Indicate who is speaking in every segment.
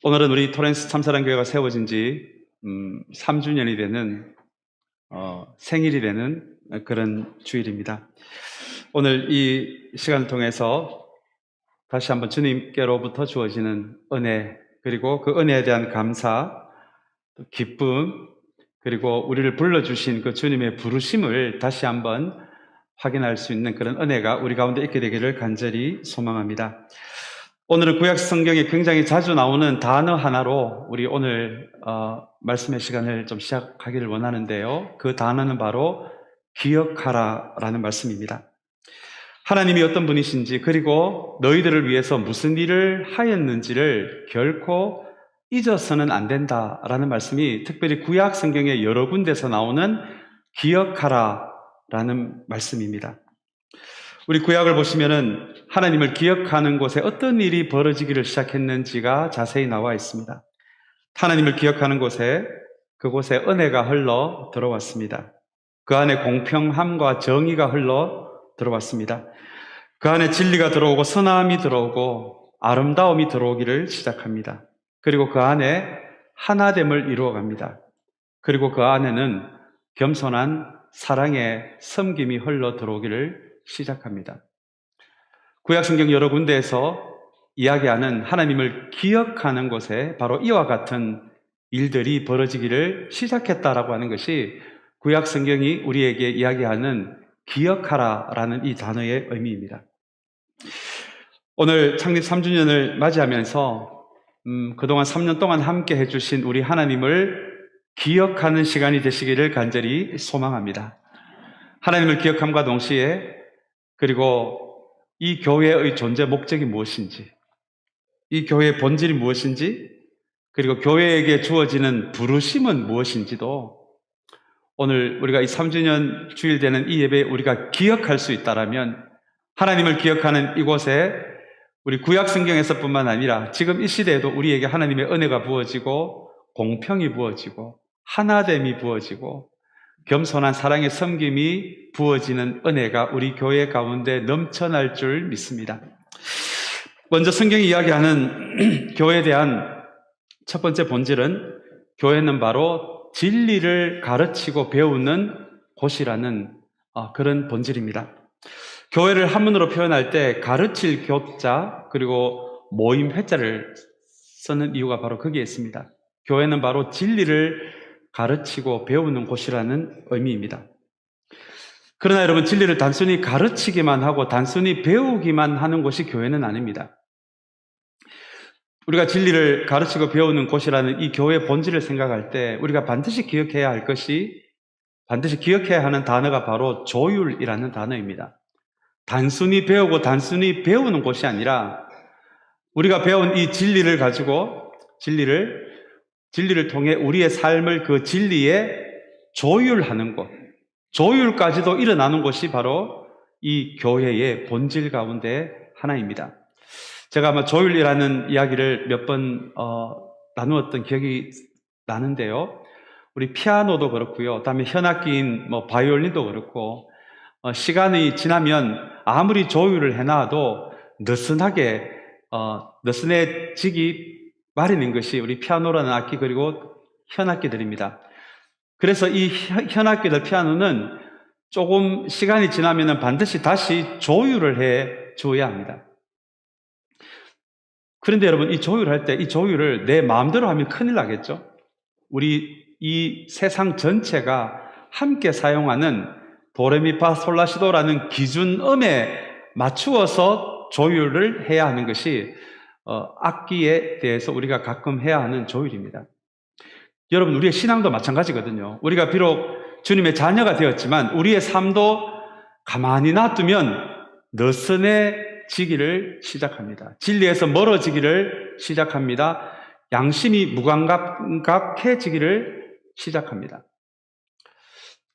Speaker 1: 오늘은 우리 토렌스 참사랑교회가 세워진 지 3주년이 되는 생일이 되는 그런 주일입니다. 오늘 이 시간을 통해서 다시 한번 주님께로부터 주어지는 은혜, 그리고 그 은혜에 대한 감사, 기쁨, 그리고 우리를 불러주신 그 주님의 부르심을 다시 한번 확인할 수 있는 그런 은혜가 우리 가운데 있게 되기를 간절히 소망합니다. 오늘은 구약 성경에 굉장히 자주 나오는 단어 하나로 우리 오늘 말씀의 시간을 좀 시작하기를 원하는데요. 그 단어는 바로 기억하라 라는 말씀입니다. 하나님이 어떤 분이신지, 그리고 너희들을 위해서 무슨 일을 하였는지를 결코 잊어서는 안 된다라는 말씀이 특별히 구약 성경의 여러 군데서 나오는 기억하라 라는 말씀입니다. 우리 구약을 보시면은 하나님을 기억하는 곳에 어떤 일이 벌어지기를 시작했는지가 자세히 나와 있습니다. 하나님을 기억하는 곳에, 그곳에 은혜가 흘러 들어왔습니다. 그 안에 공평함과 정의가 흘러 들어왔습니다. 그 안에 진리가 들어오고 선함이 들어오고 아름다움이 들어오기를 시작합니다. 그리고 그 안에 하나됨을 이루어갑니다. 그리고 그 안에는 겸손한 사랑의 섬김이 흘러 들어오기를 시작합니다. 구약성경 여러 군데에서 이야기하는 하나님을 기억하는 곳에 바로 이와 같은 일들이 벌어지기를 시작했다라고 하는 것이 구약성경이 우리에게 이야기하는 기억하라라는 이 단어의 의미입니다. 오늘 창립 3주년을 맞이하면서 그동안 3년 동안 함께 해주신 우리 하나님을 기억하는 시간이 되시기를 간절히 소망합니다. 하나님을 기억함과 동시에, 그리고 이 교회의 존재 목적이 무엇인지, 이 교회의 본질이 무엇인지, 그리고 교회에게 주어지는 부르심은 무엇인지도 오늘 우리가 이 3주년 주일 되는 이 예배에 우리가 기억할 수 있다라면, 하나님을 기억하는 이곳에 우리 구약 성경에서뿐만 아니라 지금 이 시대에도 우리에게 하나님의 은혜가 부어지고 공평이 부어지고 하나됨이 부어지고 겸손한 사랑의 섬김이 부어지는 은혜가 우리 교회 가운데 넘쳐날 줄 믿습니다. 먼저 성경이 이야기하는 교회에 대한 첫 번째 본질은, 교회는 바로 진리를 가르치고 배우는 곳이라는 그런 본질입니다. 교회를 한문으로 표현할 때 가르칠 교자, 그리고 모임 회자를 쓰는 이유가 바로 거기에 있습니다. 교회는 바로 진리를 가르치고 배우는 곳이라는 의미입니다. 그러나 여러분, 진리를 단순히 가르치기만 하고 단순히 배우기만 하는 곳이 교회는 아닙니다. 우리가 진리를 가르치고 배우는 곳이라는 이 교회의 본질을 생각할 때 우리가 반드시 기억해야 할 것이, 반드시 기억해야 하는 단어가 바로 조율이라는 단어입니다. 단순히 배우고 단순히 배우는 곳이 아니라 우리가 배운 이 진리를 가지고 진리를 통해 우리의 삶을 그 진리에 조율하는 곳, 조율까지도 일어나는 것이 바로 이 교회의 본질 가운데 하나입니다. 제가 아마 조율이라는 이야기를 몇 번 나누었던 기억이 나는데요. 우리 피아노도 그렇고요. 그다음에 현악기인 바이올린도 그렇고 시간이 지나면 아무리 조율을 해놔도 느슨해지기 마련인 것이 우리 피아노라는 악기, 그리고 현악기들입니다. 그래서 이 현악기들, 피아노는 조금 시간이 지나면 반드시 다시 조율을 해 주어야 합니다. 그런데 여러분, 이 조율할 때 이 조율을 내 마음대로 하면 큰일 나겠죠? 우리 이 세상 전체가 함께 사용하는 도레미파솔라시도라는 기준음에 맞추어서 조율을 해야 하는 것이 악기에 대해서 우리가 가끔 해야 하는 조율입니다. 여러분, 우리의 신앙도 마찬가지거든요. 우리가 비록 주님의 자녀가 되었지만 우리의 삶도 가만히 놔두면 느슨해지기를 시작합니다. 진리에서 멀어지기를 시작합니다. 양심이 무감각해지기를 시작합니다.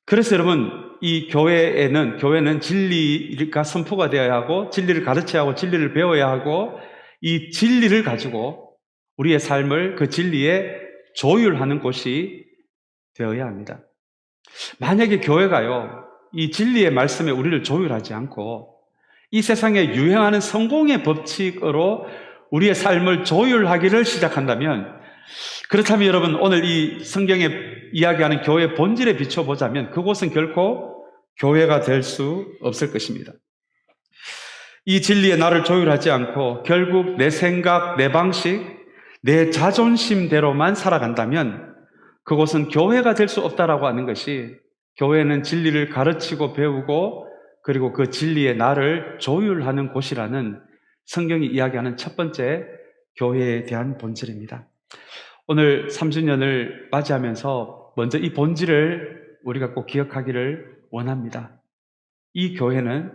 Speaker 1: 그래서 여러분, 이 교회는 진리가 선포가 되어야 하고, 진리를 가르쳐야 하고, 진리를 배워야 하고, 이 진리를 가지고 우리의 삶을 그 진리에 조율하는 곳이 되어야 합니다. 만약에 교회가요, 이 진리의 말씀에 우리를 조율하지 않고 이 세상에 유행하는 성공의 법칙으로 우리의 삶을 조율하기를 시작한다면, 그렇다면 여러분, 오늘 이 성경에 이야기하는 교회의 본질에 비춰보자면 그곳은 결코 교회가 될 수 없을 것입니다. 이 진리에 나를 조율하지 않고 결국 내 생각, 내 방식, 내 자존심대로만 살아간다면 그곳은 교회가 될 수 없다라고 하는 것이, 교회는 진리를 가르치고 배우고 그리고 그 진리에 나를 조율하는 곳이라는 성경이 이야기하는 첫 번째 교회에 대한 본질입니다. 오늘 3주년을 맞이하면서 먼저 이 본질을 우리가 꼭 기억하기를 원합니다. 이 교회는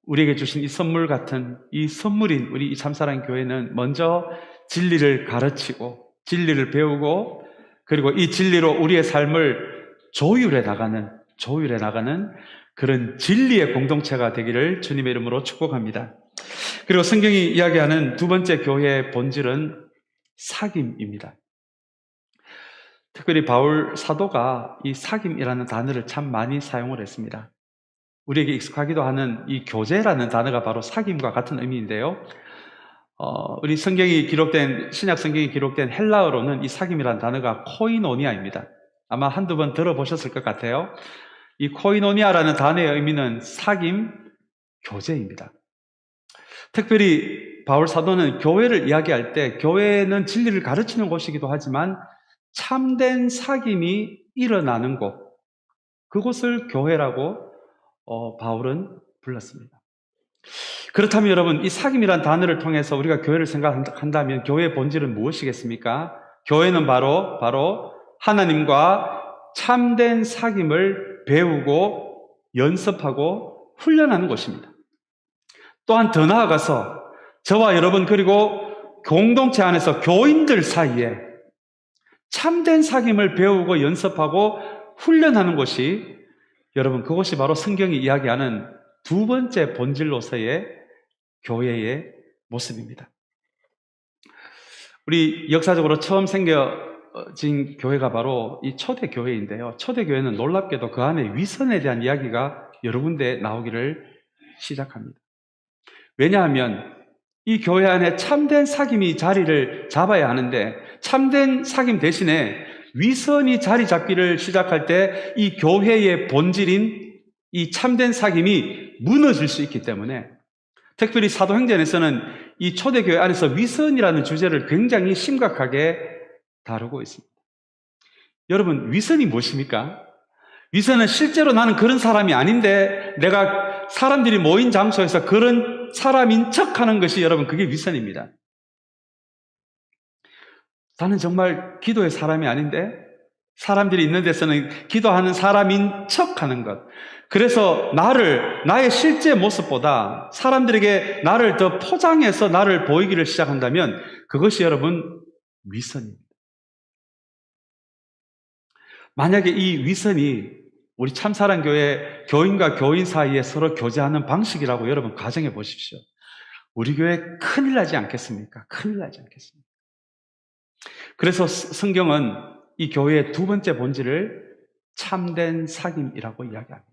Speaker 1: 우리에게 주신 이 선물 같은 이 선물인 우리 이 참사랑 교회는 먼저 진리를 가르치고 진리를 배우고 그리고 이 진리로 우리의 삶을 조율해 나가는 그런 진리의 공동체가 되기를 주님의 이름으로 축복합니다. 그리고 성경이 이야기하는 두 번째 교회의 본질은 사귐입니다. 특별히 바울 사도가 이 사귐이라는 단어를 참 많이 사용을 했습니다. 우리에게 익숙하기도 하는 이 교제라는 단어가 바로 사귐과 같은 의미인데요. 우리 신약 성경이 기록된 헬라어로는 이 사귐이라는 단어가 코이노니아입니다. 아마 한두 번 들어보셨을 것 같아요. 이 코이노니아라는 단어의 의미는 사귐, 교제입니다. 특별히 바울 사도는 교회를 이야기할 때 교회는 진리를 가르치는 곳이기도 하지만 참된 사귐이 일어나는 곳, 그곳을 교회라고 바울은 불렀습니다. 그렇다면 여러분, 이 사귐이라는 단어를 통해서 우리가 교회를 생각한다면 교회의 본질은 무엇이겠습니까? 교회는 바로 하나님과 참된 사귐을 배우고 연습하고 훈련하는 곳입니다. 또한 더 나아가서 저와 여러분 그리고 공동체 안에서 교인들 사이에 참된 사귐을 배우고 연습하고 훈련하는 곳이, 여러분, 그것이 바로 성경이 이야기하는 두 번째 본질로서의 교회의 모습입니다. 우리 역사적으로 처음 생겨진 교회가 바로 이 초대교회인데요. 초대교회는 놀랍게도 그 안에 위선에 대한 이야기가 여러 군데 나오기를 시작합니다. 왜냐하면 이 교회 안에 참된 사귐이 자리를 잡아야 하는데 참된 사귐 대신에 위선이 자리 잡기를 시작할 때 이 교회의 본질인 이 참된 사귐이 무너질 수 있기 때문에, 특별히 사도행전에서는 이 초대교회 안에서 위선이라는 주제를 굉장히 심각하게 다루고 있습니다. 여러분, 위선이 무엇입니까? 위선은 실제로 나는 그런 사람이 아닌데 내가 사람들이 모인 장소에서 그런 사람인 척하는 것이, 여러분, 그게 위선입니다. 나는 정말 기도의 사람이 아닌데 사람들이 있는 데서는 기도하는 사람인 척하는 것. 그래서 나의 실제 모습보다 사람들에게 나를 더 포장해서 나를 보이기를 시작한다면 그것이, 여러분, 위선입니다. 만약에 이 위선이 우리 참사랑교회 교인과 교인 사이에 서로 교제하는 방식이라고 여러분 가정해 보십시오. 우리 교회 큰일 나지 않겠습니까? 큰일 나지 않겠습니까? 그래서 성경은 이 교회의 두 번째 본질을 참된 사귐이라고 이야기합니다.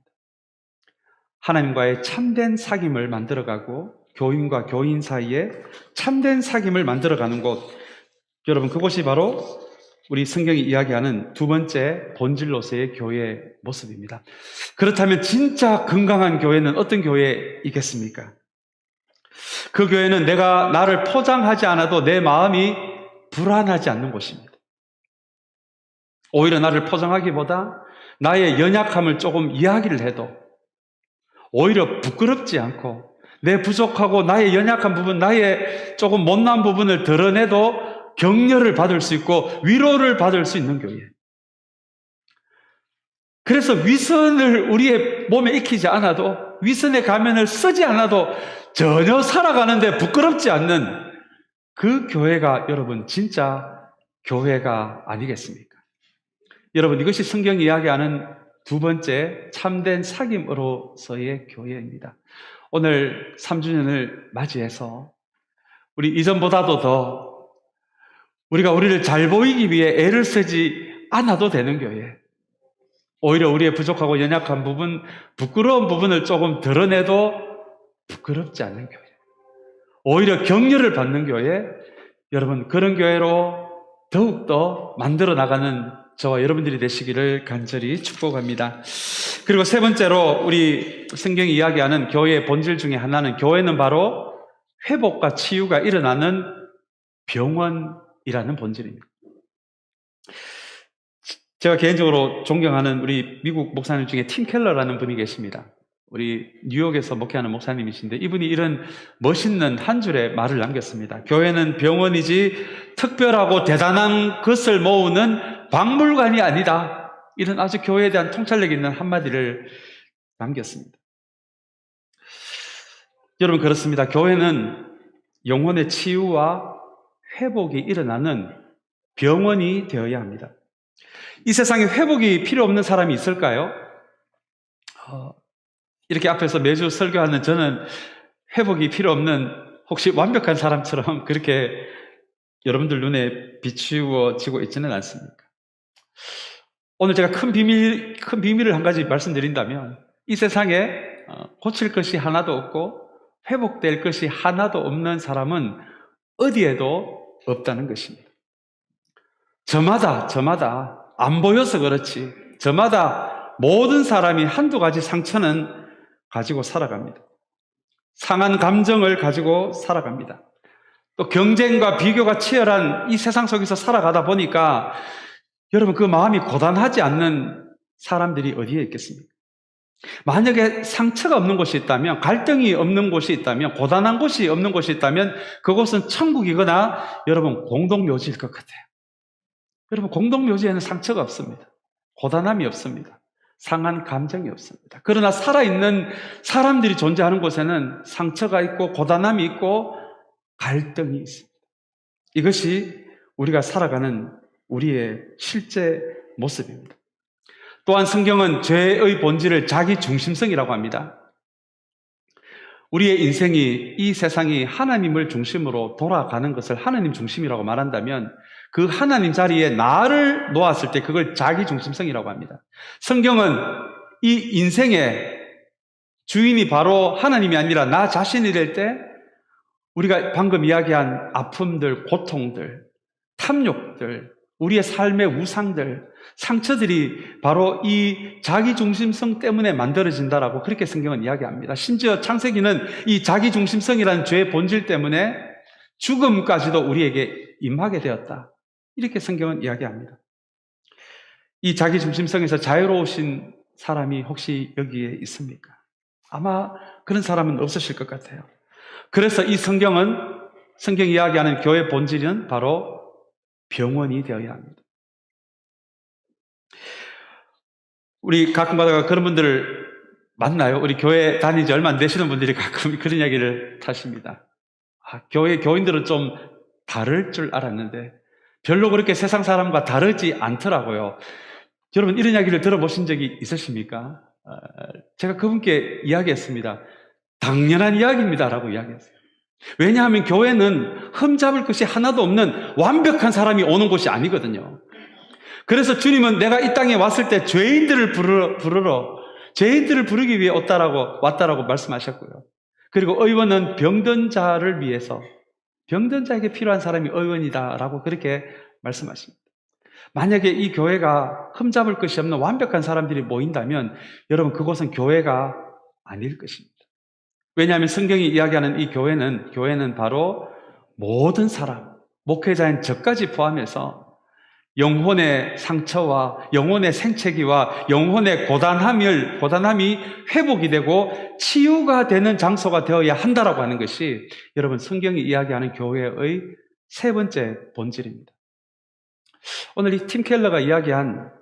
Speaker 1: 하나님과의 참된 사귐을 만들어가고 교인과 교인 사이에 참된 사귐을 만들어가는 곳, 여러분, 그것이 바로 우리 성경이 이야기하는 두 번째 본질로서의 교회의 모습입니다. 그렇다면 진짜 건강한 교회는 어떤 교회이겠습니까? 그 교회는 내가 나를 포장하지 않아도 내 마음이 불안하지 않는 곳입니다. 오히려 나를 포장하기보다 나의 연약함을 조금 이야기를 해도 오히려 부끄럽지 않고 내 부족하고 나의 연약한 부분, 나의 조금 못난 부분을 드러내도 격려를 받을 수 있고 위로를 받을 수 있는 교회. 그래서 위선을 우리의 몸에 익히지 않아도, 위선의 가면을 쓰지 않아도 전혀 살아가는데 부끄럽지 않는 그 교회가, 여러분, 진짜 교회가 아니겠습니까? 여러분, 이것이 성경이 이야기하는 두 번째 참된 사귐으로서의 교회입니다. 오늘 3주년을 맞이해서 우리 이전보다도 더 우리가 우리를 잘 보이기 위해 애를 쓰지 않아도 되는 교회, 오히려 우리의 부족하고 연약한 부분, 부끄러운 부분을 조금 드러내도 부끄럽지 않는 교회, 오히려 격려를 받는 교회, 여러분 그런 교회로 더욱더 만들어 나가는 저와 여러분들이 되시기를 간절히 축복합니다. 그리고 세 번째로 우리 성경이 이야기하는 교회의 본질 중에 하나는, 교회는 바로 회복과 치유가 일어나는 병원이라는 본질입니다. 제가 개인적으로 존경하는 우리 미국 목사님 중에 팀 켈러라는 분이 계십니다. 우리 뉴욕에서 목회하는 목사님이신데, 이분이 이런 멋있는 한 줄의 말을 남겼습니다. 교회는 병원이지 특별하고 대단한 것을 모으는 박물관이 아니다. 이런 아주 교회에 대한 통찰력 있는 한마디를 남겼습니다. 여러분, 그렇습니다. 교회는 영혼의 치유와 회복이 일어나는 병원이 되어야 합니다. 이 세상에 회복이 필요 없는 사람이 있을까요? 이렇게 앞에서 매주 설교하는 저는 회복이 필요 없는, 혹시 완벽한 사람처럼 그렇게 여러분들 눈에 비추어지고 있지는 않습니까? 오늘 제가 큰 비밀을 한 가지 말씀드린다면, 이 세상에 고칠 것이 하나도 없고 회복될 것이 하나도 없는 사람은 어디에도 없다는 것입니다. 저마다 안 보여서 그렇지, 저마다 모든 사람이 한두 가지 상처는 가지고 살아갑니다. 상한 감정을 가지고 살아갑니다. 또 경쟁과 비교가 치열한 이 세상 속에서 살아가다 보니까 여러분, 그 마음이 고단하지 않는 사람들이 어디에 있겠습니까? 만약에 상처가 없는 곳이 있다면, 갈등이 없는 곳이 있다면, 고단한 곳이 없는 곳이 있다면 그곳은 천국이거나 여러분 공동묘지일 것 같아요. 여러분, 공동묘지에는 상처가 없습니다. 고단함이 없습니다. 상한 감정이 없습니다. 그러나 살아있는 사람들이 존재하는 곳에는 상처가 있고 고단함이 있고 갈등이 있습니다. 이것이 우리가 살아가는 우리의 실제 모습입니다. 또한 성경은 죄의 본질을 자기 중심성이라고 합니다. 우리의 인생이, 이 세상이 하나님을 중심으로 돌아가는 것을 하나님 중심이라고 말한다면, 그 하나님 자리에 나를 놓았을 때 그걸 자기 중심성이라고 합니다. 성경은 이 인생의 주인이 바로 하나님이 아니라 나 자신이 될 때, 우리가 방금 이야기한 아픔들, 고통들, 탐욕들, 우리의 삶의 우상들, 상처들이 바로 이 자기중심성 때문에 만들어진다라고 그렇게 성경은 이야기합니다. 심지어 창세기는 이 자기중심성이라는 죄의 본질 때문에 죽음까지도 우리에게 임하게 되었다, 이렇게 성경은 이야기합니다. 이 자기중심성에서 자유로우신 사람이 혹시 여기에 있습니까? 아마 그런 사람은 없으실 것 같아요. 그래서 이 성경이 이야기하는 교회의 본질은 바로 병원이 되어야 합니다. 우리 가끔 가다가 그런 분들을 만나요. 우리 교회 다닌 지 얼마 안 되시는 분들이 가끔 그런 이야기를 하십니다. 교회 교인들은 좀 다를 줄 알았는데 별로 그렇게 세상 사람과 다르지 않더라고요. 여러분, 이런 이야기를 들어보신 적이 있으십니까? 제가 그분께 이야기했습니다. 당연한 이야기입니다라고 이야기했어요. 왜냐하면 교회는 흠잡을 것이 하나도 없는 완벽한 사람이 오는 곳이 아니거든요. 그래서 주님은 내가 이 땅에 왔을 때 죄인들을 죄인들을 부르기 위해 왔다라고 말씀하셨고요. 그리고 의원은 병든 자를 위해서, 병든 자에게 필요한 사람이 의원이다라고 그렇게 말씀하십니다. 만약에 이 교회가 흠잡을 것이 없는 완벽한 사람들이 모인다면 여러분, 그곳은 교회가 아닐 것입니다. 왜냐하면 성경이 이야기하는 이 교회는 바로 모든 사람, 목회자인 저까지 포함해서 영혼의 상처와 영혼의 생채기와 영혼의 고단함이 회복이 되고 치유가 되는 장소가 되어야 한다라고 하는 것이 여러분, 성경이 이야기하는 교회의 세 번째 본질입니다. 오늘 이 팀 켈러가 이야기한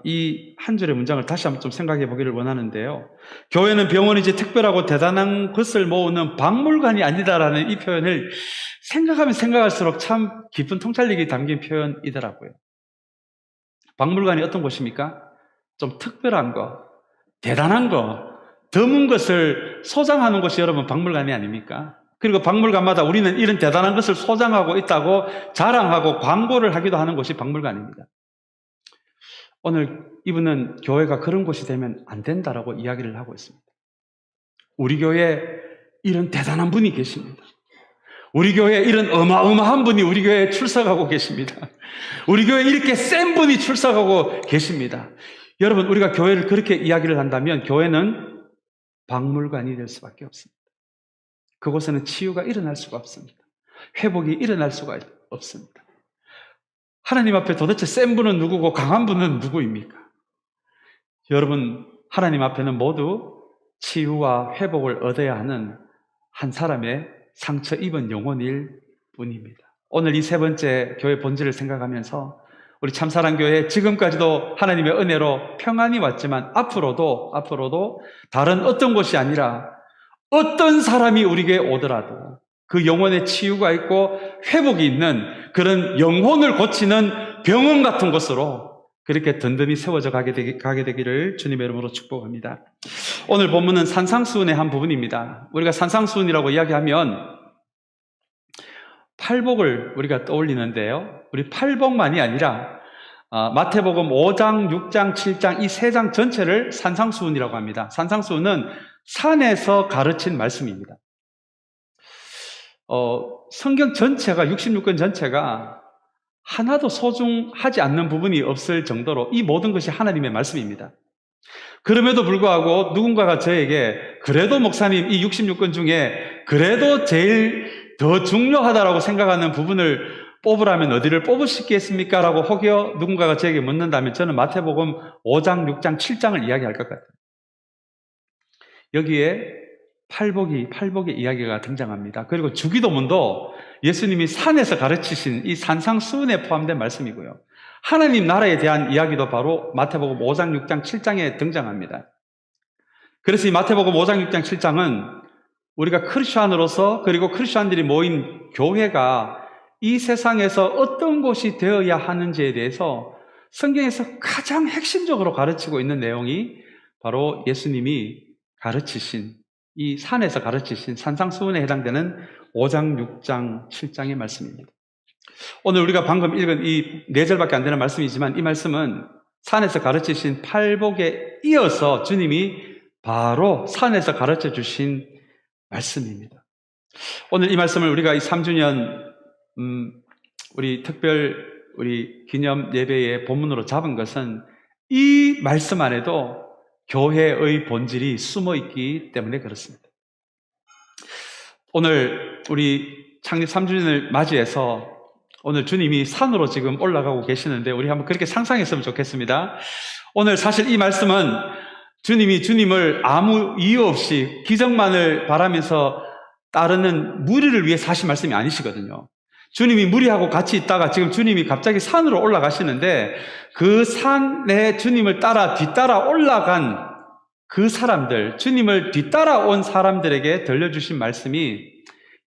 Speaker 1: 이 한 줄의 문장을 다시 한번 좀 생각해 보기를 원하는데요. 교회는 병원이지 특별하고 대단한 것을 모으는 박물관이 아니다라는 이 표현을 생각하면 생각할수록 참 깊은 통찰력이 담긴 표현이더라고요. 박물관이 어떤 곳입니까? 좀 특별한 거, 대단한 거, 드문 것을 소장하는 곳이 여러분 박물관이 아닙니까? 그리고 박물관마다 우리는 이런 대단한 것을 소장하고 있다고 자랑하고 광고를 하기도 하는 곳이 박물관입니다. 오늘 이분은 교회가 그런 곳이 되면 안 된다라고 이야기를 하고 있습니다. 우리 교회에 이런 대단한 분이 계십니다. 우리 교회에 이런 어마어마한 분이 우리 교회에 출석하고 계십니다. 우리 교회에 이렇게 센 분이 출석하고 계십니다. 여러분, 우리가 교회를 그렇게 이야기를 한다면 교회는 박물관이 될 수밖에 없습니다. 그곳에는 치유가 일어날 수가 없습니다. 회복이 일어날 수가 없습니다. 하나님 앞에 도대체 센 분은 누구고 강한 분은 누구입니까? 여러분, 하나님 앞에는 모두 치유와 회복을 얻어야 하는 한 사람의 상처 입은 영혼일 뿐입니다. 오늘 이 세 번째 교회 본질을 생각하면서 우리 참사랑교회 지금까지도 하나님의 은혜로 평안이 왔지만 앞으로도 다른 어떤 곳이 아니라 어떤 사람이 우리 교회에 오더라도 그 영혼의 치유가 있고 회복이 있는 그런 영혼을 고치는 병원 같은 곳으로 그렇게 든든히 세워져 가게 되기를 주님의 이름으로 축복합니다. 오늘 본문은 산상수훈의 한 부분입니다. 우리가 산상수훈이라고 이야기하면 팔복을 우리가 떠올리는데요. 우리 팔복만이 아니라 마태복음 5장, 6장, 7장 이 세 장 전체를 산상수훈이라고 합니다. 산상수훈은 산에서 가르친 말씀입니다. 성경 전체가 66권 전체가 하나도 소중하지 않는 부분이 없을 정도로 이 모든 것이 하나님의 말씀입니다. 그럼에도 불구하고 누군가가 저에게 그래도 목사님 이 66권 중에 그래도 제일 더 중요하다라고 생각하는 부분을 뽑으라면 어디를 뽑으시겠습니까? 라고 혹여 누군가가 저에게 묻는다면 저는 마태복음 5장, 6장, 7장을 이야기할 것 같아요. 여기에 팔복의 이야기가 등장합니다. 그리고 주기도문도 예수님이 산에서 가르치신 이 산상수훈에 포함된 말씀이고요. 하나님 나라에 대한 이야기도 바로 마태복음 5장, 6장, 7장에 등장합니다. 그래서 이 마태복음 5장, 6장, 7장은 우리가 크리스천으로서 그리고 크리스천들이 모인 교회가 이 세상에서 어떤 곳이 되어야 하는지에 대해서 성경에서 가장 핵심적으로 가르치고 있는 내용이 바로 예수님이 가르치신 이 산에서 가르치신 산상수훈에 해당되는 5장, 6장, 7장의 말씀입니다. 오늘 우리가 방금 읽은 이 4절밖에 안 되는 말씀이지만 이 말씀은 산에서 가르치신 팔복에 이어서 주님이 바로 산에서 가르쳐 주신 말씀입니다. 오늘 이 말씀을 우리가 이 3주년 우리 기념 예배의 본문으로 잡은 것은 이 말씀 안에도 교회의 본질이 숨어 있기 때문에 그렇습니다. 오늘 우리 창립 3주년을 맞이해서 오늘 주님이 산으로 지금 올라가고 계시는데 우리 한번 그렇게 상상했으면 좋겠습니다. 오늘 사실 이 말씀은 주님을 아무 이유 없이 기적만을 바라면서 따르는 무리를 위해서 하신 말씀이 아니시거든요. 주님이 무리하고 같이 있다가 지금 주님이 갑자기 산으로 올라가시는데 그 산에 주님을 뒤따라 올라간 그 사람들, 주님을 뒤따라온 사람들에게 들려주신 말씀이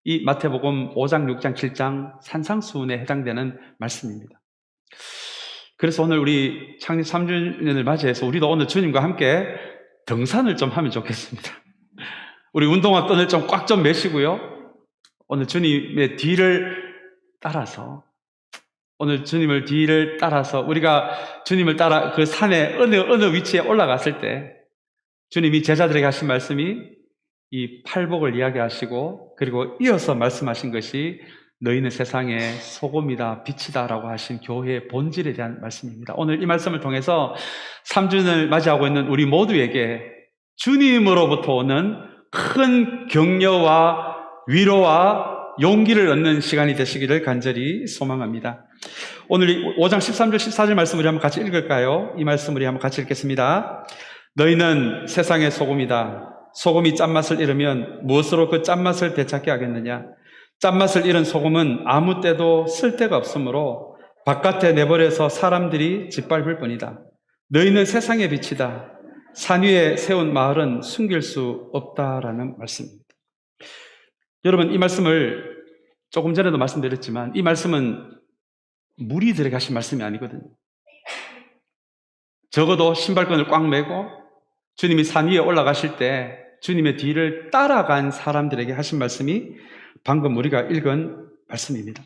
Speaker 1: 이 마태복음 5장, 6장, 7장 산상수훈에 해당되는 말씀입니다. 그래서 오늘 우리 창립 3주년을 맞이해서 우리도 오늘 주님과 함께 등산을 좀 하면 좋겠습니다. 우리 운동화 끈을 좀 꽉 좀 매시고요. 오늘 주님의 뒤를 따라서 오늘 주님을 뒤를 따라서 우리가 주님을 따라 그 산에 어느 위치에 올라갔을 때 주님이 제자들에게 하신 말씀이 이 팔복을 이야기하시고 그리고 이어서 말씀하신 것이 너희는 세상의 소금이다 빛이다 라고 하신 교회의 본질에 대한 말씀입니다. 오늘 이 말씀을 통해서 3주년을 맞이하고 있는 우리 모두에게 주님으로부터 오는 큰 격려와 위로와 용기를 얻는 시간이 되시기를 간절히 소망합니다. 오늘 5장 13절 14절 말씀 우리 한번 같이 읽을까요? 이 말씀 우리 한번 같이 읽겠습니다. 너희는 세상의 소금이다. 소금이 짠맛을 잃으면 무엇으로 그 짠맛을 되찾게 하겠느냐? 짠맛을 잃은 소금은 아무 때도 쓸데가 없으므로 바깥에 내버려서 사람들이 짓밟을 뿐이다. 너희는 세상의 빛이다. 산 위에 세운 마을은 숨길 수 없다라는 말씀입니다. 여러분, 이 말씀을 조금 전에도 말씀드렸지만 이 말씀은 무리들에게 하신 말씀이 아니거든요. 적어도 신발끈을 꽉 매고 주님이 산 위에 올라가실 때 주님의 뒤를 따라간 사람들에게 하신 말씀이 방금 우리가 읽은 말씀입니다.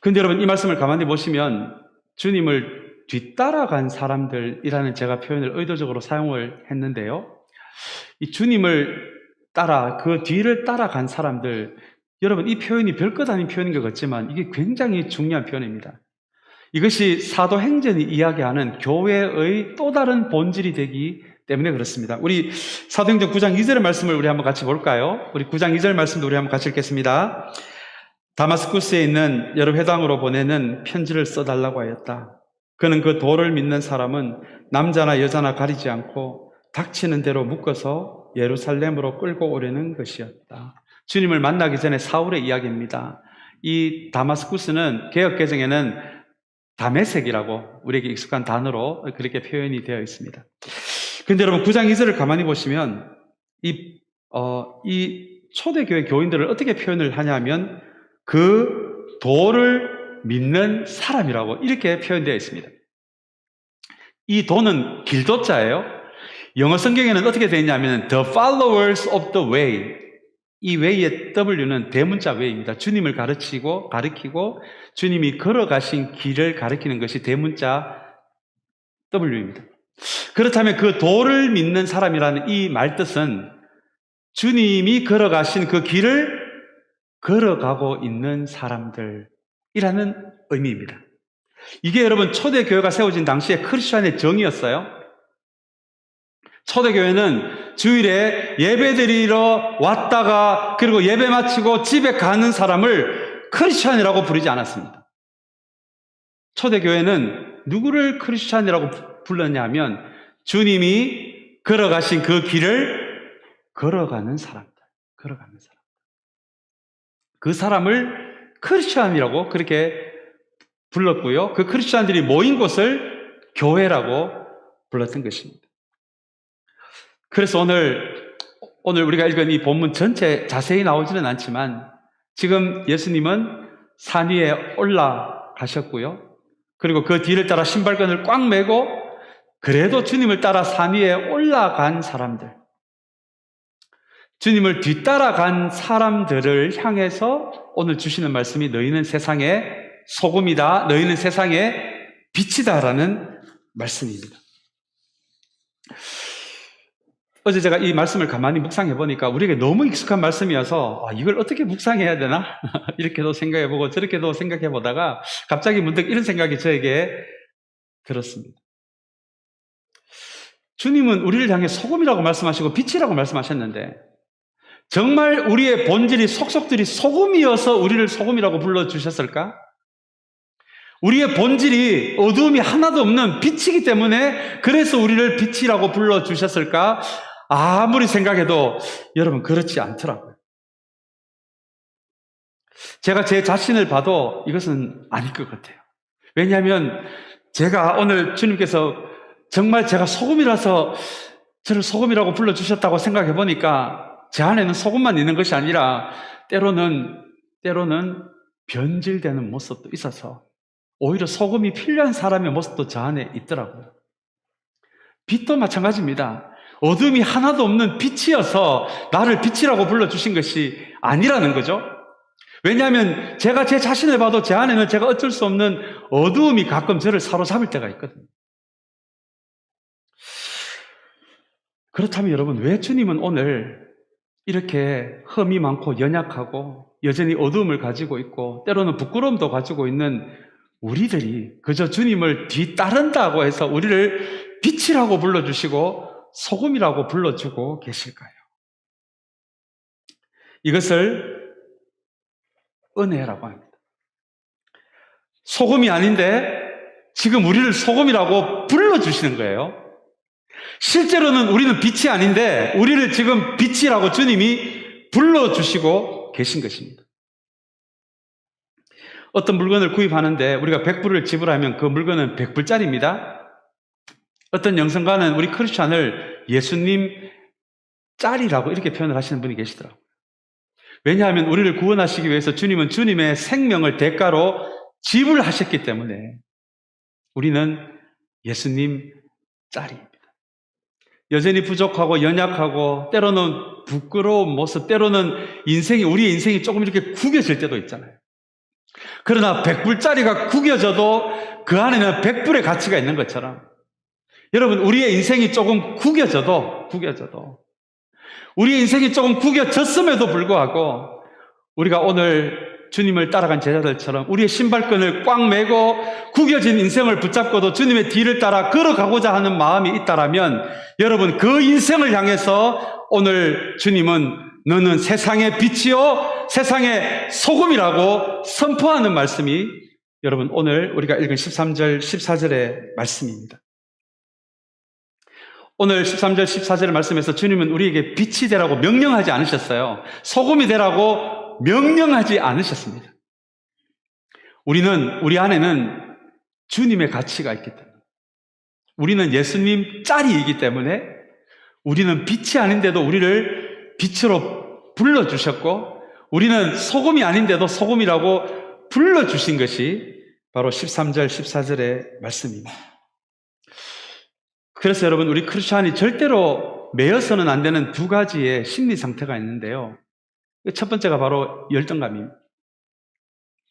Speaker 1: 그런데 여러분, 이 말씀을 가만히 보시면 주님을 뒤따라간 사람들이라는 제가 표현을 의도적으로 사용을 했는데요. 이 주님을 따라 그 뒤를 따라간 사람들, 여러분, 이 표현이 별것 아닌 표현인 것 같지만 이게 굉장히 중요한 표현입니다. 이것이 사도행전이 이야기하는 교회의 또 다른 본질이 되기 때문에 그렇습니다. 우리 사도행전 9장 2절의 말씀을 우리 한번 같이 볼까요? 우리 9장 2절 말씀도 우리 한번 같이 읽겠습니다. 다마스쿠스에 있는 여러 회당으로 보내는 편지를 써달라고 하였다. 그는 그 도를 믿는 사람은 남자나 여자나 가리지 않고 닥치는 대로 묶어서 예루살렘으로 끌고 오려는 것이었다. 주님을 만나기 전에 사울의 이야기입니다. 이 다마스쿠스는 개역개정에는 다메섹이라고 우리에게 익숙한 단어로 그렇게 표현이 되어 있습니다. 그런데 여러분 9장 2절을 가만히 보시면 이 초대교회 교인들을 어떻게 표현을 하냐면 그 도를 믿는 사람이라고 이렇게 표현되어 있습니다. 이 도는 길도자예요. 영어 성경에는 어떻게 되어 있냐면 The followers of the way. 이 way의 W는 대문자 way입니다. 주님을 가르치고 주님이 걸어가신 길을 가리키는 것이 대문자 W입니다. 그렇다면 그 도를 믿는 사람이라는 이 말뜻은 주님이 걸어가신 그 길을 걸어가고 있는 사람들이라는 의미입니다. 이게 여러분 초대교회가 세워진 당시에 크리스천의 정의였어요. 초대교회는 주일에 예배드리러 왔다가 그리고 예배 마치고 집에 가는 사람을 크리스천이라고 부르지 않았습니다. 초대교회는 누구를 크리스천이라고 불렀냐면 주님이 걸어가신 그 길을 걸어가는 사람들. 그 사람을 크리스천이라고 그렇게 불렀고요. 그 크리스천들이 모인 곳을 교회라고 불렀던 것입니다. 그래서 오늘 우리가 읽은 이 본문 전체 자세히 나오지는 않지만 지금 예수님은 산 위에 올라가셨고요. 그리고 그 뒤를 따라 신발끈을 꽉 매고 그래도 주님을 따라 산 위에 올라간 사람들, 주님을 뒤따라간 사람들을 향해서 오늘 주시는 말씀이 너희는 세상의 소금이다, 너희는 세상의 빛이다라는 말씀입니다. 어제 제가 이 말씀을 가만히 묵상해 보니까 우리에게 너무 익숙한 말씀이어서 이걸 어떻게 묵상해야 되나? 이렇게도 생각해 보고 저렇게도 생각해 보다가 갑자기 문득 이런 생각이 저에게 들었습니다. 주님은 우리를 향해 소금이라고 말씀하시고 빛이라고 말씀하셨는데 정말 우리의 본질이 속속들이 소금이어서 우리를 소금이라고 불러주셨을까? 우리의 본질이 어두움이 하나도 없는 빛이기 때문에 그래서 우리를 빛이라고 불러주셨을까? 아무리 생각해도 여러분 그렇지 않더라고요. 제가 제 자신을 봐도 이것은 아닐 것 같아요. 왜냐하면 제가 오늘 주님께서 정말 제가 소금이라서 저를 소금이라고 불러주셨다고 생각해 보니까 제 안에는 소금만 있는 것이 아니라 때로는 변질되는 모습도 있어서 오히려 소금이 필요한 사람의 모습도 저 안에 있더라고요. 빛도 마찬가지입니다. 어둠이 하나도 없는 빛이어서 나를 빛이라고 불러주신 것이 아니라는 거죠. 왜냐하면 제가 제 자신을 봐도 제 안에는 제가 어쩔 수 없는 어두움이 가끔 저를 사로잡을 때가 있거든요. 그렇다면 여러분, 왜 주님은 오늘 이렇게 흠이 많고 연약하고 여전히 어두움을 가지고 있고 때로는 부끄러움도 가지고 있는 우리들이 그저 주님을 뒤따른다고 해서 우리를 빛이라고 불러주시고 소금이라고 불러주고 계실까요? 이것을 은혜라고 합니다. 소금이 아닌데 지금 우리를 소금이라고 불러주시는 거예요. 실제로는 우리는 빛이 아닌데 우리를 지금 빛이라고 주님이 불러주시고 계신 것입니다. 어떤 물건을 구입하는데 우리가 100불을 지불하면 그 물건은 100불짜리입니다. 어떤 영성가는 우리 크리스찬을 예수님 짤이라고 이렇게 표현을 하시는 분이 계시더라고요. 왜냐하면 우리를 구원하시기 위해서 주님은 주님의 생명을 대가로 지불하셨기 때문에 우리는 예수님 짤입니다. 여전히 부족하고 연약하고 때로는 부끄러운 모습, 때로는 우리의 인생이 조금 이렇게 구겨질 때도 있잖아요. 그러나 100불짜리가 구겨져도 그 안에는 100불의 가치가 있는 것처럼 여러분, 우리의 인생이 조금 구겨져도 우리의 인생이 조금 구겨졌음에도 불구하고 우리가 오늘 주님을 따라간 제자들처럼 우리의 신발끈을 꽉 매고 구겨진 인생을 붙잡고도 주님의 뒤를 따라 걸어가고자 하는 마음이 있다라면 여러분 그 인생을 향해서 오늘 주님은 너는 세상의 빛이요 세상의 소금이라고 선포하는 말씀이 여러분 오늘 우리가 읽은 13절 14절의 말씀입니다. 오늘 13절 14절의 말씀에서 주님은 우리에게 빛이 되라고 명령하지 않으셨어요. 소금이 되라고 명령하지 않으셨습니다. 우리 안에는 주님의 가치가 있기 때문에, 우리는 예수님 짤이기 때문에 우리는 빛이 아닌데도 우리를 빛으로 불러주셨고, 우리는 소금이 아닌데도 소금이라고 불러주신 것이 바로 13절 14절의 말씀입니다. 그래서 여러분, 우리 크리스찬이 절대로 매여서는 안 되는 두 가지의 심리 상태가 있는데요. 첫 번째가 바로 열등감입니다.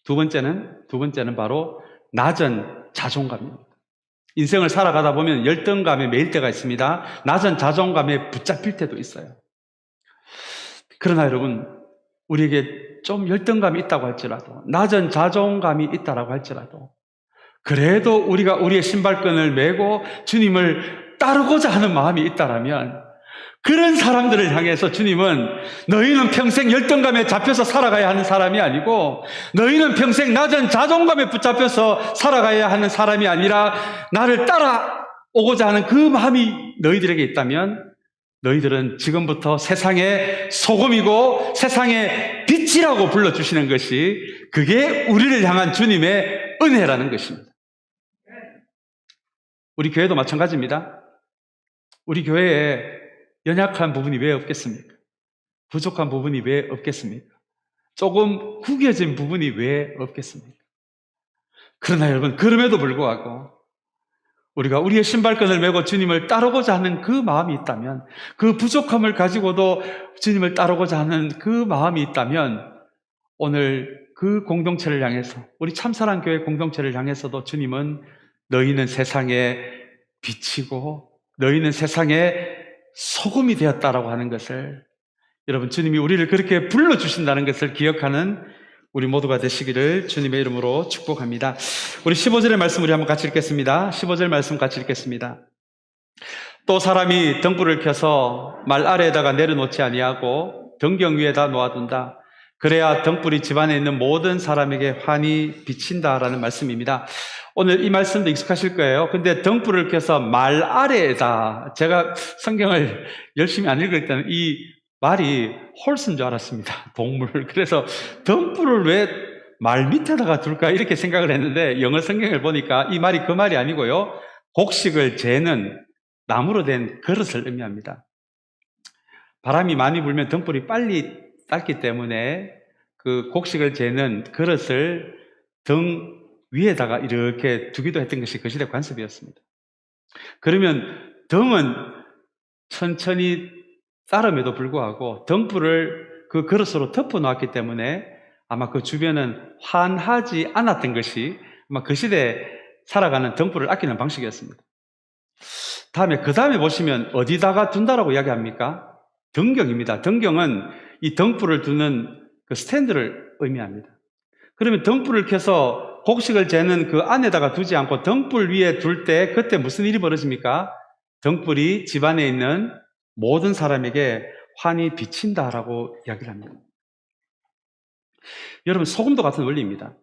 Speaker 1: 두 번째는 바로 낮은 자존감입니다. 인생을 살아가다 보면 열등감에 매일 때가 있습니다. 낮은 자존감에 붙잡힐 때도 있어요. 그러나 여러분, 우리에게 좀 열등감이 있다고 할지라도, 낮은 자존감이 있다고 할지라도, 그래도 우리가 우리의 신발끈을 메고 주님을 따르고자 하는 마음이 있다라면, 그런 사람들을 향해서 주님은 너희는 평생 열등감에 잡혀서 살아가야 하는 사람이 아니고, 너희는 평생 낮은 자존감에 붙잡혀서 살아가야 하는 사람이 아니라 나를 따라오고자 하는 그 마음이 너희들에게 있다면 너희들은 지금부터 세상의 소금이고 세상의 빛이라고 불러주시는 것이, 그게 우리를 향한 주님의 은혜라는 것입니다. 우리 교회도 마찬가지입니다. 우리 교회에 연약한 부분이 왜 없겠습니까? 부족한 부분이 왜 없겠습니까? 조금 구겨진 부분이 왜 없겠습니까? 그러나 여러분, 그럼에도 불구하고 우리가 우리의 신발끈을 메고 주님을 따르고자 하는 그 마음이 있다면, 그 부족함을 가지고도 주님을 따르고자 하는 그 마음이 있다면, 오늘 그 공동체를 향해서, 우리 참사랑 교회 공동체를 향해서도 주님은 너희는 세상의 빛이고 너희는 세상의 소금이 되었다라고 하는 것을, 여러분, 주님이 우리를 그렇게 불러주신다는 것을 기억하는 우리 모두가 되시기를 주님의 이름으로 축복합니다. 우리 15절의 말씀 우리 한번 같이 읽겠습니다. 15절 말씀 같이 읽겠습니다. 또 사람이 등불을 켜서 말 아래에다가 내려놓지 아니하고 등경 위에다 놓아둔다. 그래야 등불이 집안에 있는 모든 사람에게 환히 비친다라는 말씀입니다. 오늘 이 말씀도 익숙하실 거예요. 근데 등불을 켜서 말 아래에다, 제가 성경을 열심히 안 읽을 때는 이 말이 홀스인 줄 알았습니다. 동물. 그래서 등불을 왜 말 밑에다가 둘까 이렇게 생각을 했는데, 영어 성경을 보니까 이 말이 그 말이 아니고요, 곡식을 재는 나무로 된 그릇을 의미합니다. 바람이 많이 불면 등불이 빨리 닦기 때문에 그 곡식을 재는 그릇을 등 위에다가 이렇게 두기도 했던 것이 그 시대 관습이었습니다. 그러면 등은 천천히 따름에도 불구하고 등불을 그 그릇으로 덮어 놓았기 때문에 아마 그 주변은 환하지 않았던 것이 아마 그 시대에 살아가는 등불을 아끼는 방식이었습니다. 그 다음에 보시면 어디다가 둔다라고 이야기합니까? 등경입니다. 등경은 이 등불을 두는 그 스탠드를 의미합니다. 그러면 등불을 켜서 곡식을 재는 그 안에다가 두지 않고 등불 위에 둘 때 그때 무슨 일이 벌어집니까? 등불이 집안에 있는 모든 사람에게 환히 비친다라고 이야기를 합니다. 여러분, 소금도 같은 원리입니다.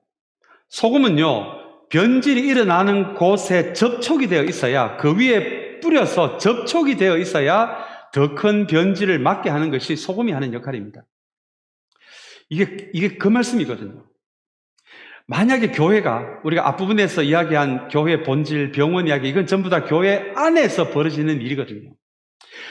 Speaker 1: 소금은요, 변질이 일어나는 곳에 접촉이 되어 있어야, 그 위에 뿌려서 접촉이 되어 있어야 더 큰 변질을 막게 하는 것이 소금이 하는 역할입니다. 이게 그 말씀이거든요. 만약에 교회가, 우리가 앞부분에서 이야기한 교회 본질, 병원 이야기, 이건 전부 다 교회 안에서 벌어지는 일이거든요.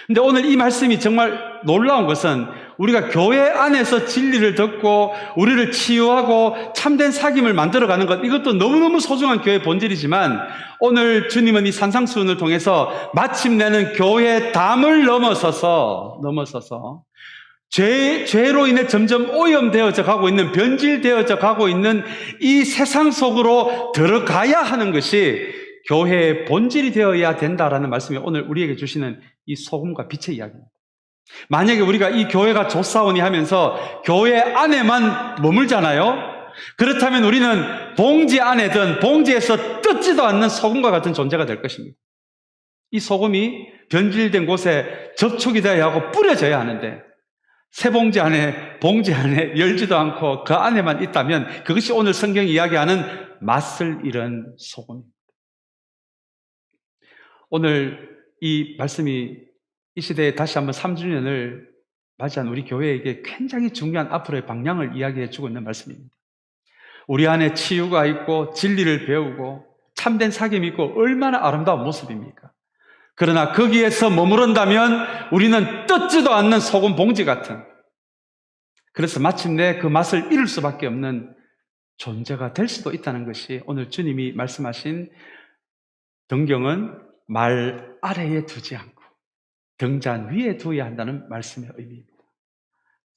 Speaker 1: 근데 오늘 이 말씀이 정말 놀라운 것은, 우리가 교회 안에서 진리를 듣고 우리를 치유하고 참된 사귐을 만들어가는 것, 이것도 너무너무 소중한 교회의 본질이지만, 오늘 주님은 이 산상수훈을 통해서 마침내는 교회의 담을 넘어서서 죄로 인해 점점 오염되어져 가고 있는, 변질되어져 가고 있는 이 세상 속으로 들어가야 하는 것이 교회의 본질이 되어야 된다라는 말씀이 오늘 우리에게 주시는 이 소금과 빛의 이야기입니다. 만약에 우리가 이 교회가 좋사오니 하면서 교회 안에만 머물잖아요. 그렇다면 우리는 봉지 안에든 봉지에서 뜯지도 않는 소금과 같은 존재가 될 것입니다. 이 소금이 변질된 곳에 접촉이 되어야 하고 뿌려져야 하는데 새 봉지 안에 열지도 않고 그 안에만 있다면 그것이 오늘 성경이 이야기하는 맛을 잃은 소금입니다. 오늘 이 말씀이 이 시대에 다시 한번 3주년을 맞이한 우리 교회에게 굉장히 중요한 앞으로의 방향을 이야기해 주고 있는 말씀입니다. 우리 안에 치유가 있고 진리를 배우고 참된 사귐이 있고 얼마나 아름다운 모습입니까? 그러나 거기에서 머무른다면 우리는 뜯지도 않는 소금 봉지 같은, 그래서 마침내 그 맛을 잃을 수밖에 없는 존재가 될 수도 있다는 것이 오늘 주님이 말씀하신 등경은 말 아래에 두지 않고 등잔 위에 두어야 한다는 말씀의 의미입니다.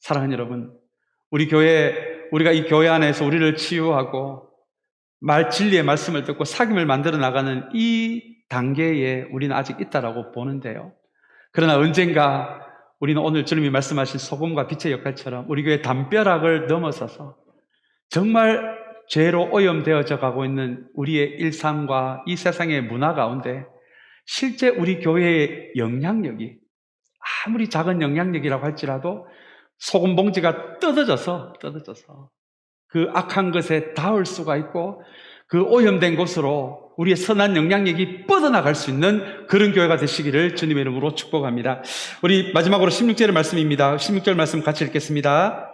Speaker 1: 사랑하는 여러분, 우리가 이 교회 안에서 우리를 치유하고 진리의 말씀을 듣고 사귐을 만들어 나가는 이 단계에 우리는 아직 있다라고 보는데요. 그러나 언젠가 우리는 오늘 주님이 말씀하신 소금과 빛의 역할처럼 우리 교회 담벼락을 넘어서서 정말 죄로 오염되어져 가고 있는 우리의 일상과 이 세상의 문화 가운데 실제 우리 교회의 영향력이 아무리 작은 영향력이라고 할지라도 소금 봉지가 뜯어져서 그 악한 것에 닿을 수가 있고 그 오염된 곳으로 우리의 선한 영향력이 뻗어나갈 수 있는 그런 교회가 되시기를 주님의 이름으로 축복합니다. 우리 마지막으로 16절의 말씀입니다. 16절 말씀 같이 읽겠습니다.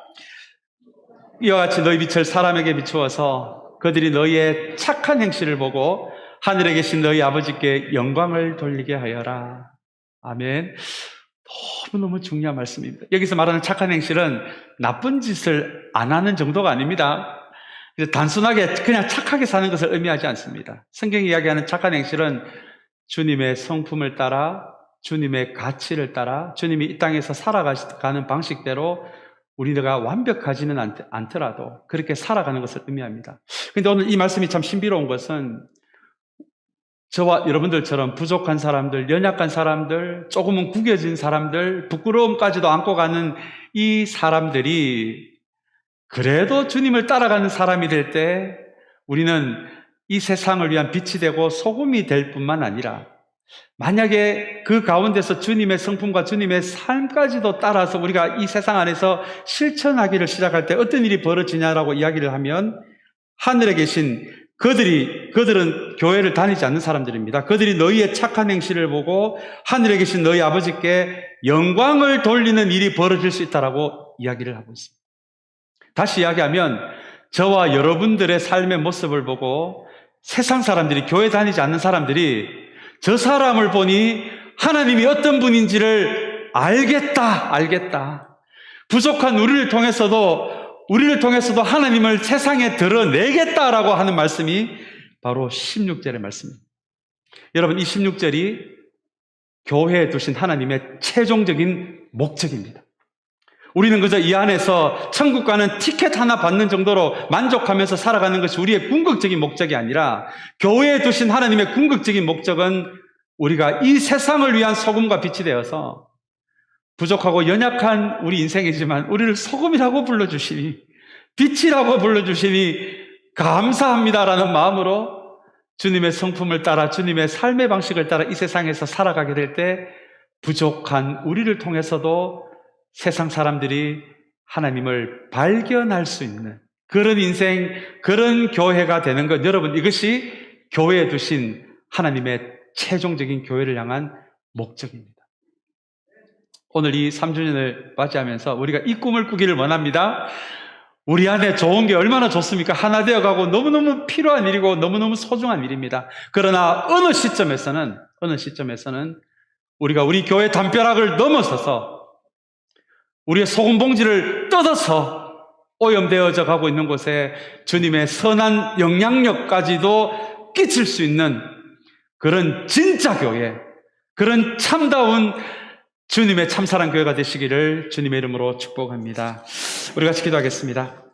Speaker 1: 이와 같이 너희 빛을 사람에게 비추어서 그들이 너희의 착한 행실을 보고 하늘에 계신 너희 아버지께 영광을 돌리게 하여라. 아멘. 너무너무 중요한 말씀입니다. 여기서 말하는 착한 행실은 나쁜 짓을 안 하는 정도가 아닙니다. 단순하게 그냥 착하게 사는 것을 의미하지 않습니다. 성경이 이야기하는 착한 행실은 주님의 성품을 따라, 주님의 가치를 따라, 주님이 이 땅에서 살아가는 방식대로 우리가 완벽하지는 않더라도 그렇게 살아가는 것을 의미합니다. 그런데 오늘 이 말씀이 참 신비로운 것은 저와 여러분들처럼 부족한 사람들, 연약한 사람들, 조금은 구겨진 사람들, 부끄러움까지도 안고 가는 이 사람들이 그래도 주님을 따라가는 사람이 될 때 우리는 이 세상을 위한 빛이 되고 소금이 될 뿐만 아니라 만약에 그 가운데서 주님의 성품과 주님의 삶까지도 따라서 우리가 이 세상 안에서 실천하기를 시작할 때 어떤 일이 벌어지냐라고 이야기를 하면 하늘에 계신 그들은 교회를 다니지 않는 사람들입니다. 그들이 너희의 착한 행실을 보고 하늘에 계신 너희 아버지께 영광을 돌리는 일이 벌어질 수 있다라고 이야기를 하고 있습니다. 다시 이야기하면 저와 여러분들의 삶의 모습을 보고 세상 사람들이, 교회 다니지 않는 사람들이 저 사람을 보니 하나님이 어떤 분인지를 알겠다. 부족한 우리를 통해서도 하나님을 세상에 드러내겠다라고 하는 말씀이 바로 16절의 말씀입니다. 여러분, 이 16절이 교회에 두신 하나님의 최종적인 목적입니다. 우리는 그저 이 안에서 천국 가는 티켓 하나 받는 정도로 만족하면서 살아가는 것이 우리의 궁극적인 목적이 아니라 교회에 두신 하나님의 궁극적인 목적은 우리가 이 세상을 위한 소금과 빛이 되어서 부족하고 연약한 우리 인생이지만 우리를 소금이라고 불러주시니, 빛이라고 불러주시니 감사합니다라는 마음으로 주님의 성품을 따라, 주님의 삶의 방식을 따라 이 세상에서 살아가게 될 때 부족한 우리를 통해서도 세상 사람들이 하나님을 발견할 수 있는 그런 인생, 그런 교회가 되는 것, 여러분, 이것이 교회에 두신 하나님의 최종적인 교회를 향한 목적입니다. 오늘 이 3주년을 맞이하면서 우리가 이 꿈을 꾸기를 원합니다. 우리 안에 좋은 게 얼마나 좋습니까? 하나 되어가고 너무너무 필요한 일이고 너무너무 소중한 일입니다. 그러나 어느 시점에서는 우리가 우리 교회 담벼락을 넘어서서 우리의 소금 봉지를 뜯어서 오염되어져 가고 있는 곳에 주님의 선한 영향력까지도 끼칠 수 있는 그런 진짜 교회, 그런 참다운 주님의 참사랑 교회가 되시기를 주님의 이름으로 축복합니다. 우리 같이 기도하겠습니다.